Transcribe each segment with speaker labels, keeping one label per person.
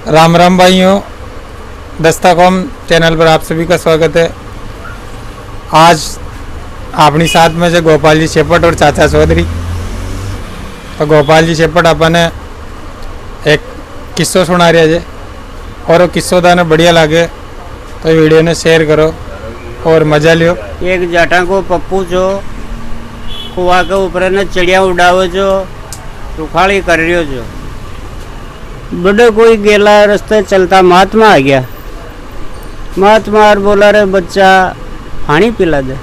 Speaker 1: राम राम भाइयों, दस्ता com channel पर आप सभी का स्वागत है। आज अपनी साथ में से गोपाल जी शेपट और चाचा चौधरी। तो गोपाल जी शेपट अपने एक किस्सो सुना रहे जे और वो किस्सो थाने बढ़िया लगे तो वीडियो ने शेयर करो और मजा लियो।
Speaker 2: एक जाटा को पप्पू जो कुआ के ऊपर ने चिड़िया उड़ावे जो रुखाड़ी कर रही जो बड़े कोई गेला रास्ते चलता महात्मा आ गया। महात्मा और बोला रे बच्चा पानी पिला दे।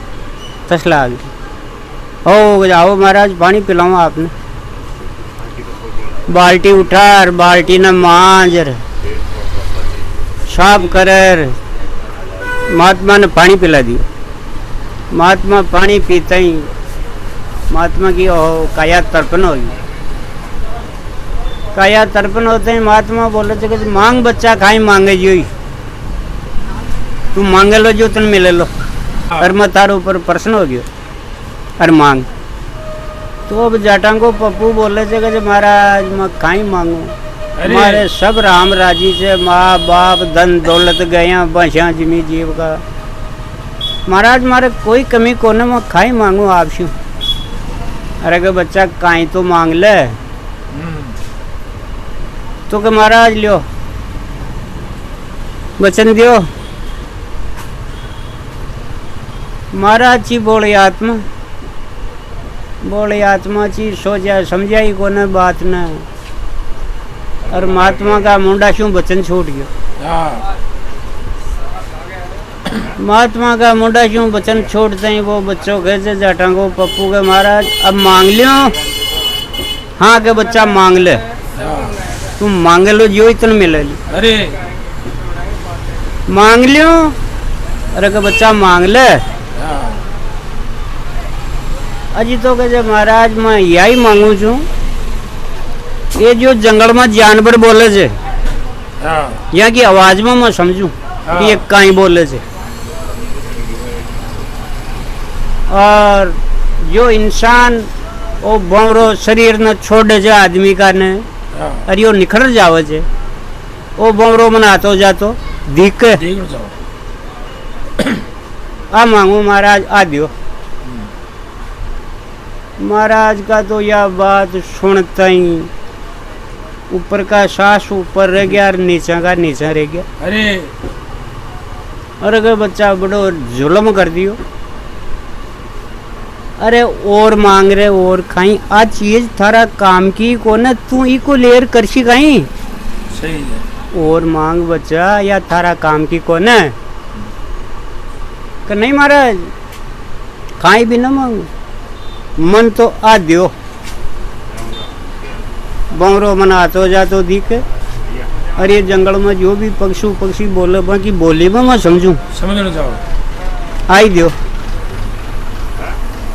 Speaker 2: तसला आ गया, हो जाओ महाराज पानी पिलाऊं आपने। बाल्टी उठा और बाल्टी ने मांझ साफ कर महात्मा ने पानी पिला दिया। महात्मा पानी पीते ही महात्मा की काया तर्पण हो गई। काया तर्पण होते ही महात्मा बोले थे कि मांग बच्चा खाई मांगे जो ही तू मांगे लो जो तुम मिले लो। और मैं थारे ऊपर प्रश्न हो गयो और मांग। तो अब जाटा को पप्पू बोले थे कि महाराज मैं खाई मांगू, हमारे सब राम राजी से माँ बाप धन दौलत गया बसा जिमी जीव का। महाराज मारे कोई कमी कोने मैं खाई मांगू आपसे। अरे के बच्चा काई तो मांग ले। तो के महाराज लियो वचन दियो। महाराज जी बोले आत्मा ची सोचा समझा ही कोने बात न। और महात्मा का मुंडा शू वचन छूट गया। महात्मा का मुंडा शू वचन छोड़ते ही वो बच्चों के जाटा को पप्पू के महाराज अब मांग लियो। हाँ के बच्चा मांग ले, तुम मांगे लो जो इतना मिले ली।
Speaker 1: अरे
Speaker 2: मांग लियो। अरे के बच्चा मांग ले। अजी तो कहे महाराज मैं यही मांगू छू। ये जो जंगल में जानवर बोले छे यहाँ की आवाज में मैं समझू कि ये कहीं बोले छे। और जो इंसान वो बौरो शरीर न छोड़े छे आदमी का ने और यो निखर जावे छे वो बौरो मन आतो जातो दिख आ मांगू महाराज आ दियो। महाराज का तो यह बात सुनता ही ऊपर का सांस ऊपर रह गया और नीचे का नीचे रह गया। अरे के बच्चा बड़ो जुल्म कर दियो। अरे और मांग रहे और खाई आ चीज थारा काम की कोने तू इको लेर करसी खाई।
Speaker 1: सही है।
Speaker 2: और मांग बच्चा या थारा काम की कोने कि नहीं महाराज खाई भी ना मांगू मन तो आ दियो। बंगरो मन आतो जातो दिखे। और ये जंगल में जो भी पक्षी बोले बाकी बोली में मैं समझू
Speaker 1: समझना चाहो
Speaker 2: आई दियो।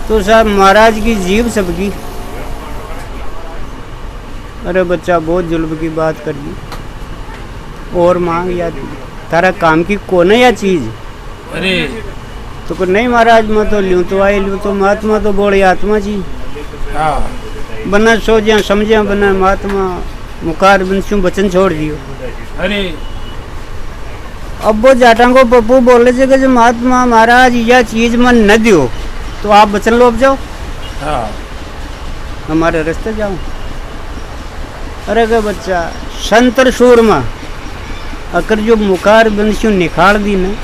Speaker 2: तो साहब महाराज की जीव सबकी। अरे बच्चा बहुत जुल्म की बात कर दी। और मांग या तारा काम की कोने या चीज।
Speaker 1: अरे
Speaker 2: तो नहीं महाराज मैं तो लूँ तो आई लूँ। तो महात्मा तो बोले आत्मा जी बना सोचा समझा बना महात्मा मुखार बंशु वचन छोड़ दियो।
Speaker 1: अरे
Speaker 2: अब वो जाटा को पप्पू बोले थे कि महात्मा महाराज यह चीज मन न दियो तो आप वचन लो जाओ। हमारे रास्ते जाओ। अरे के बच्चा संतर सूर में अगर जो मुखार बंशु निखाड़ दी न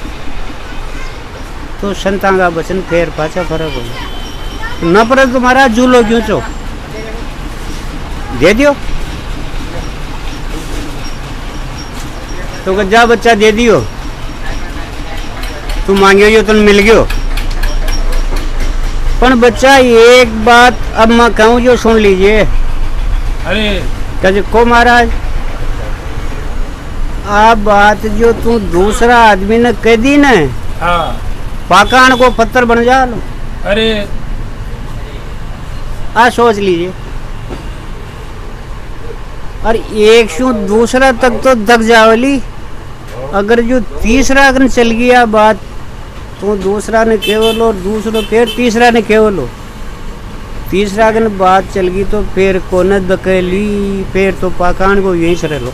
Speaker 2: तो संता का वचन फेर पाचा फर्क हो न पर तुम्हारा झूलो क्यों चो दे दियो। तो जा बच्चा दे दियो तू मांगियो जो तुम मिल गयो। पर बच्चा एक बात अब मैं कहूँ जो सुन लीजिए।
Speaker 1: अरे
Speaker 2: कहे को महाराज आप बात जो तू दूसरा आदमी ने कह दी न पाकान को पत्थर बन जा लो।
Speaker 1: अरे
Speaker 2: आ सोच लीजिए। और एक शू दूसरा तक तो दक जावली। अगर जो तीसरा अगर चल गया बात तो दूसरा ने केवल और दूसरा फिर तीसरा ने केवल हो। तीसरा अगर बात चल गई तो फिर कोने दकेली फिर तो पाकान को यहीं से रह लो।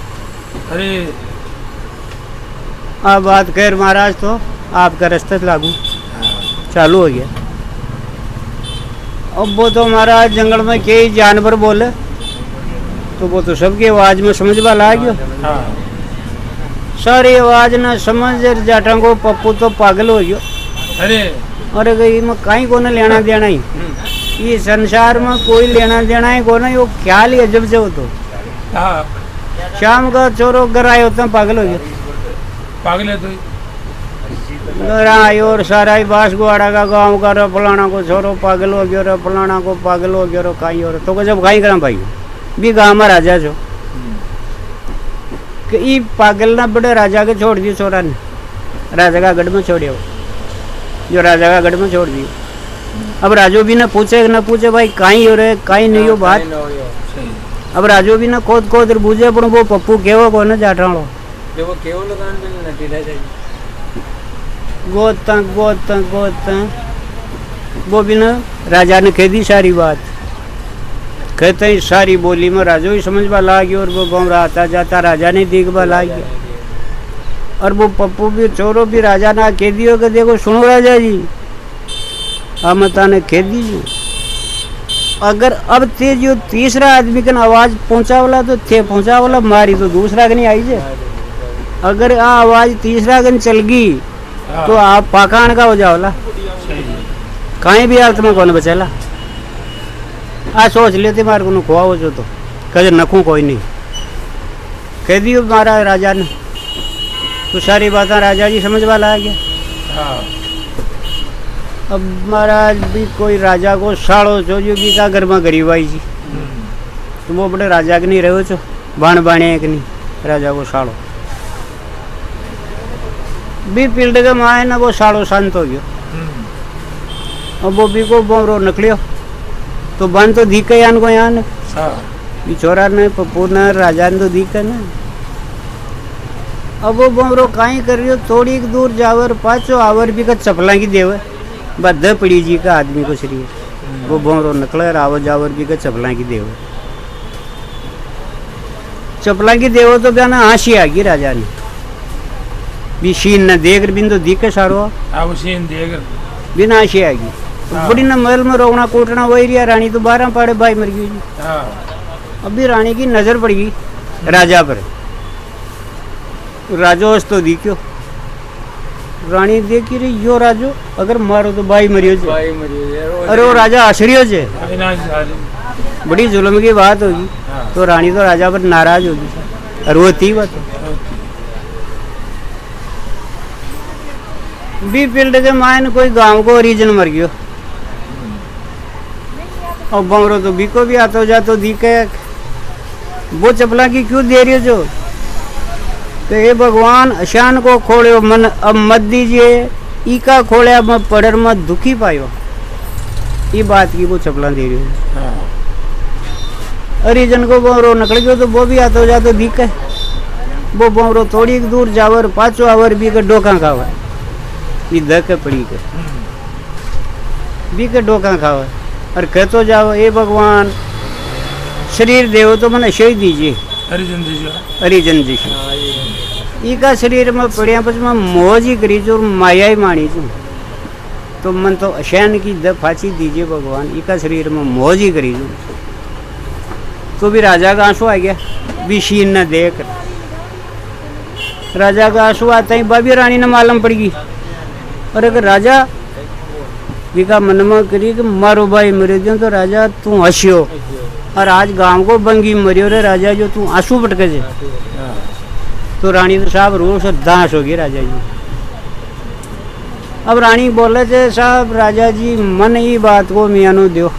Speaker 1: अरे
Speaker 2: अब बात खैर महाराज तो आपका रास्ता लागू चालू हो गया। अब वो तो महाराज जंगल में कई जानवर बोले तो वो तो सबकी आवाज में समझ वाला आ गया।
Speaker 1: हाँ
Speaker 2: सारी आवाज ना समझ जाटा को पप्पू तो पागल हो गयो।
Speaker 1: अरे
Speaker 2: अरे गई में कहीं को लेना देना ही, ये संसार में कोई लेना देना ही को नहीं, वो ख्याल ही अजब से हो। तो
Speaker 1: हाँ
Speaker 2: शाम का चोरो घर आए होता पागल हो गया।
Speaker 1: पागल है तो
Speaker 2: घर आयो और सारा ही बास गुआड़ा का गाँव का रो फलाना को छोरो पागल हो गयो, रो फलाना को पागल हो गयो, रो कहीं और तो जब कहीं करा भाई भी गाँव में राजा छो कि ई पागल ना बड़े राजा के छोड़ दियो चोरा ने, राजा का गढ़ में छोड़ियो, जो राजा का गढ़ में छोड़ दियो। अब राजो भी ना पूछे भाई कहीं हो रहे कहीं नहीं हो बात। अब राजो भी ना खोद खोद बूझे पर वो पप्पू केवो को ना जाटा
Speaker 1: देखो केवल दुकान पे नटी रह जाएगी
Speaker 2: गोत वो भी ना राजा ने कह दी सारी बात, कहते ही सारी बोली में राजो ही समझ पा ला गया और वो गाँव आता जाता राजा ने देख पा ला गया। और वो पप्पू भी चोरों भी राजा ने कह दियो कि देखो सुनो राजा जी मता ने कह दीजिए अगर अब ते जो तीसरा आदमी का आवाज पहुंचा वाला तो थे पहुंचा वाला मारी तो दूसरा का नहीं आई जे। अगर आ आवाज तीसरा गन चल गई तो आप पाकान का हो जाओला, कहीं भी हालत में कौन बचेला। आ सोच लेते मार को खुआ हो जो तो कहे नखू कोई नहीं, कह दियो मारा राजा ने तो सारी बातें राजा जी समझ वाला आ गया। अब महाराज भी कोई राजा को साड़ो जो की का घर में गरीब आई जी तो वो बड़े राजा के नहीं रहो छो बाण बाणे एक नहीं राजा को साड़ो भी पील्ड के माए ना वो साड़ो शांत हो गयो। अब वो भी को बोरो निकलियो तो बन तो दीके यान को यान छोरा ने पप्पू ने राजा ने तो दीके ना। अब वो बोरो काई कर रही हो थोड़ी दूर जावर पाचो आवर भी का चपला की देवे बद्ध पड़ी जी का आदमी को शरीर वो बोरो निकले रावत जावर भी का चपला की देवे, चपला की देवो तो बयाना हंसी आ गई राजा ने भी शीन न देख बिन तो दीके सारो
Speaker 1: शीन देख
Speaker 2: बिना हंसी आ गई। बड़ी न महल में रोकना कोटना वही रिया रानी तो 12 पाड़े भाई मर गई जी। अभी रानी की नजर पड़ गई राजा पर, राजो तो दिखो रानी देखी रही यो राजो अगर मारो तो भाई मरियो जे, अरे वो राजा आश्रियो जे बड़ी जुल्म की बात होगी। तो रानी तो राजा पर नाराज होगी और वो थी बात भी फील्ड के मायन कोई गांव को ओरिजिन मर गयो और बमरो तो बीको भी आतो जातो दिखे वो चपला की क्यों दे रही हो जो तो ये भगवान अशान को खोड़ो मन अब मत दीजिए इका खोड़े अब पड़र मत दुखी पायो ये बात की वो चपला दे रही हो। अरिजन को बमरो निकल गयो तो वो भी आतो जातो दिखे वो बमरो थोड़ी दूर जावर पाचो आवर भी के डोका खावा ये धक पड़ी के भी के डोका खावा और कहतो जाओ ए भगवान शरीर देव तो मन शही दीजिए अरिजन जी इका शरीर में पड़िया बस मैं मौज ही करी जो माया ही मानी छू तो मन तो अशैन की द फांसी दीजिए भगवान इका शरीर में मौज ही करी जो। तो भी राजा का आंसू आ गया भी शीन न देख राजा का आंसू आता ही बाबी रानी ने मालूम पड़ गई और अगर राजा विका मन में करी कि मारो भाई मरे जो तो राजा तू हंसियो और आज गांव को बंगी मरियो रे राजा जो तू आंसू पटके जे तो रानी तो साहब रोष दास होगी राजा जी। अब रानी बोले थे साहब राजा जी मन ही बात को मियानो दो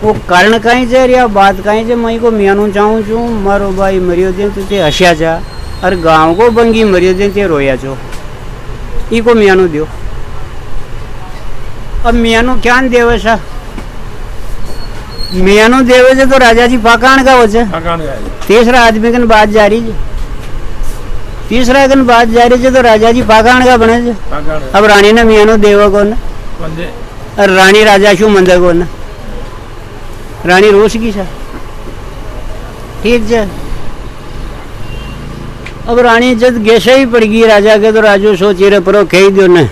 Speaker 2: वो कारण कहीं से या बात कहीं से मई को मियानो चाहूँ छू मारो भाई मरियो दे तुझे हंसिया जा और गांव को बंगी मरियो दे ते रोया छो ई को मियानो दो। अब मियानो क्या देवे सा मियानो देवे से तो राजा जी पाकान का हो तीसरा आदमी कन बात जारी है तीसरा कन बात जारी है तो राजा जी पाकान का बने जे। अब रानी ने मियानो देवे को न और रानी राजा शू मंदे को न रानी रोश की सा ठीक है अब रानी जब गेसे ही पड़ गई राजा के तो राजू सोची रे परो कही दो ने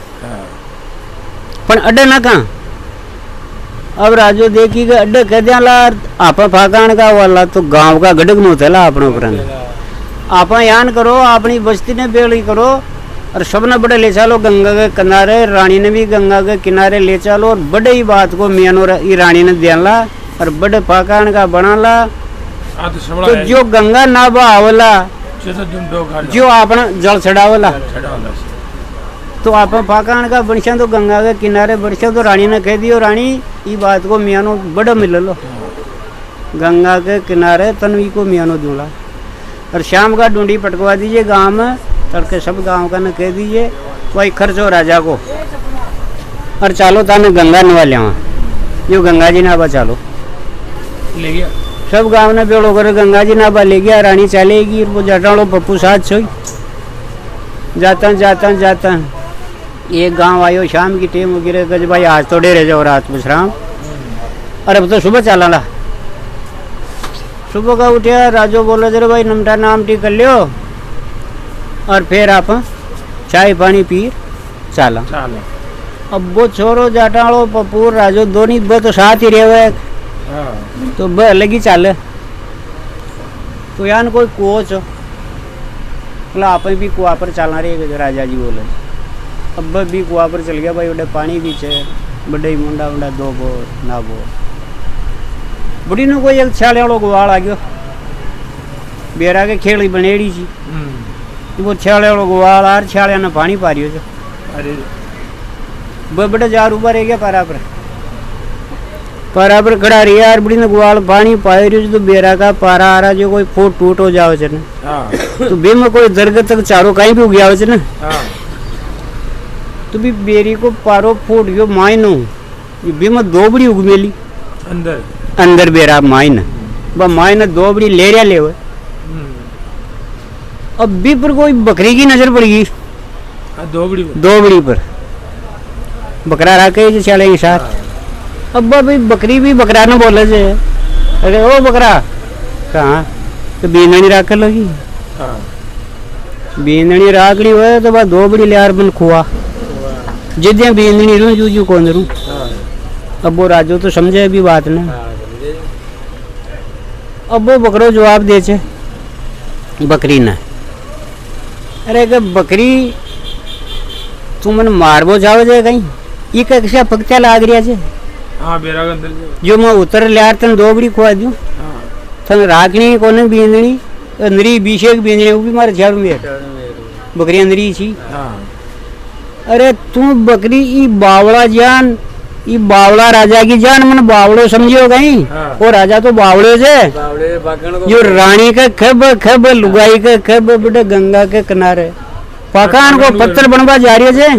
Speaker 2: पण अड्डे ना कहा अब राजू देखी के अड्डे कह दिया ला आपा फाकान का वाला तो गांव का गडक नो थेला अपनो उपरन आपा यान करो अपनी बस्ती ने बेड़ी करो और सबने बड़े ले चलो गंगा के किनारे रानी ने भी गंगा के किनारे ले चलो और बड़े ही बात को मियानो रानी ने दियाला और बड़े फाकान का बनाला तो जो गंगा ना बहावला जो अपना जल चढ़ावला तो आप फाकान का बनशा तो गंगा के किनारे बनशा तो रानी ने कह दियो रानी ये बात को मियानो बड़ा मिल लो गंगा के किनारे तनवी को मियानो दूंगा और शाम का ढूंढी पटकवा दीजिए गांव में तड़के सब गांव का न कह दीजिए वही खर्च हो राजा को और चालो ताने गंगा नवा लिया जो गंगा जी नाबा चालो
Speaker 3: ले गया
Speaker 2: सब गांव ने बेड़ो कर गंगा जी नाबा ले गया रानी चलेगी वो जटाड़ो पप्पू साथ सोई जाता जाता जाता एक गांव आयो शाम की टेम गिरे गज भाई आज तो डेरे जाओ रात विश्राम और अब तो सुबह चला ला सुबह का उठा राजो बोले जरे भाई नमटा नाम टी कर लियो और फिर आप चाय पानी पी चला अब वो छोरो जाटाड़ो पप्पू राजो दोनों ब तो साथ ही रहे तो ब अलग ही चाले तो यान कोई कोच बोला आप भी कुआ पर चलना रहे राजा जी बोले अब भी कुआ पर चल गया भाई बड़े पानी भी है बड़े मुंडा मुंडा दो बोर ना बोर बुढ़ी ने कोई एक छाले वालों गुवाल आ गयो बेरा के खेड़ी बनेड़ी जी वो छाले वालों गुवाल आर छाले ने पानी पा रही हो
Speaker 3: अरे
Speaker 2: बड़े जार ऊपर रह गया पारा पर खड़ा रही यार बुढ़ी ने गुवाल पानी पाए रही तो बेरा का पारा आ रहा जो कोई फूट टूट हो जाओ चने तो बे में कोई दरगत तक चारों कहीं भी उगया हो चने तो भी बेरी को पारो फूट गयो मायनो बे में दो बड़ी उग मेली
Speaker 3: अंदर
Speaker 2: अंदर बेरा माइन ब माइन दो बड़ी ले रिया ले अब भी पर कोई बकरी की नजर पड़ गई दो बड़ी पर बकरा रखे जो चले के साथ अब भाई बकरी भी बकरा न बोले जे अरे ओ बकरा कहाँ तो बींदनी राख लगी बींदनी राखड़ी हुए तो बस दो बड़ी लियार बन खुआ जिद्या बींदनी रू जू जू कौन रू अब वो राजू तो समझे भी बात न अब वो बकरो जवाब दे छे बकरी न अरे के बकरी तुमने मारबो जाओ जे कहीं ये कैसा पक्का लाग रिया छे
Speaker 3: हाँ बेरा के अंदर
Speaker 2: जो मैं उतर लिया तन दो बड़ी खुआ दूं तन राखनी कोने बींदनी अंदरी बीशे की बींदनी वो भी मारे झाड़ू में बकरी अंदरी छी अरे तू बकरी ई बावड़ा जान ई बावड़ा राजा की जान मन बावड़ो समझियो कहीं वो राजा तो बावड़े से जो रानी का खब खब लुगाई का खब बेटे गंगा के किनारे पाकान को पत्थर बनवा जा रही है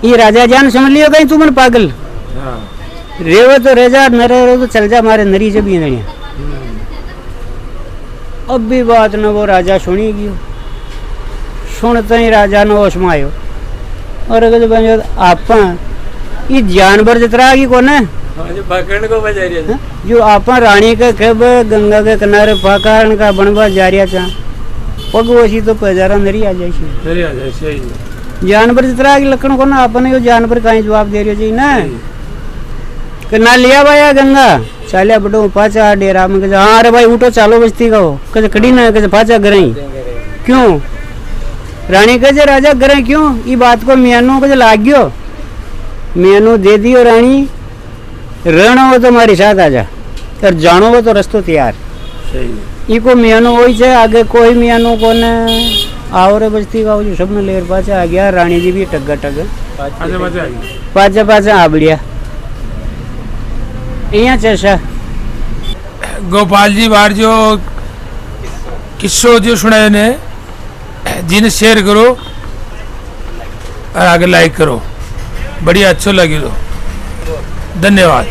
Speaker 2: ये राजा जान समझ लियो कहीं तू मन पागल रेवो तो रेजा न रे तो चल जा मारे नरी से भी नहीं अब भी बात न वो राजा सुनी गयो सुनते ही राजा ने होश में आयो और अगर आप ये जानवर जितना की कौन है जो आप रानी का कब गंगा के किनारे पाकान का बनवा जा रहा था पग वैसी तो पैजारा नरी आ जाए जानवर जितना की लक्षण को ना आपने यो जानवर कहीं जवाब दे रही ना कि ना लिया भाई गंगा चालिया बटो पाचा डेरा में कहे हाँ अरे भाई उठो चालो बस्ती का हो कहे कड़ी ना कहे पाचा गरई क्यों रानी कहे राजा गरई क्यों ये बात को मियानो कहे लाग गयो मियानो दे दियो रानी रहना हो तो हमारे साथ आ जा और जानो हो तो रस्तो तैयार इको मियानो वही है आगे कोई मियानो को न आओ रे बस्ती का जो सबने लेर पाचा आ गया रानी जी भी टग्गा टग पाचा पाचा आ बढ़िया चैसा
Speaker 3: गोपाल जी बार जो किस्सो जो सुनाए ने जिन्हें शेयर करो और आगे लाइक करो बढ़िया अच्छो लगे तो धन्यवाद।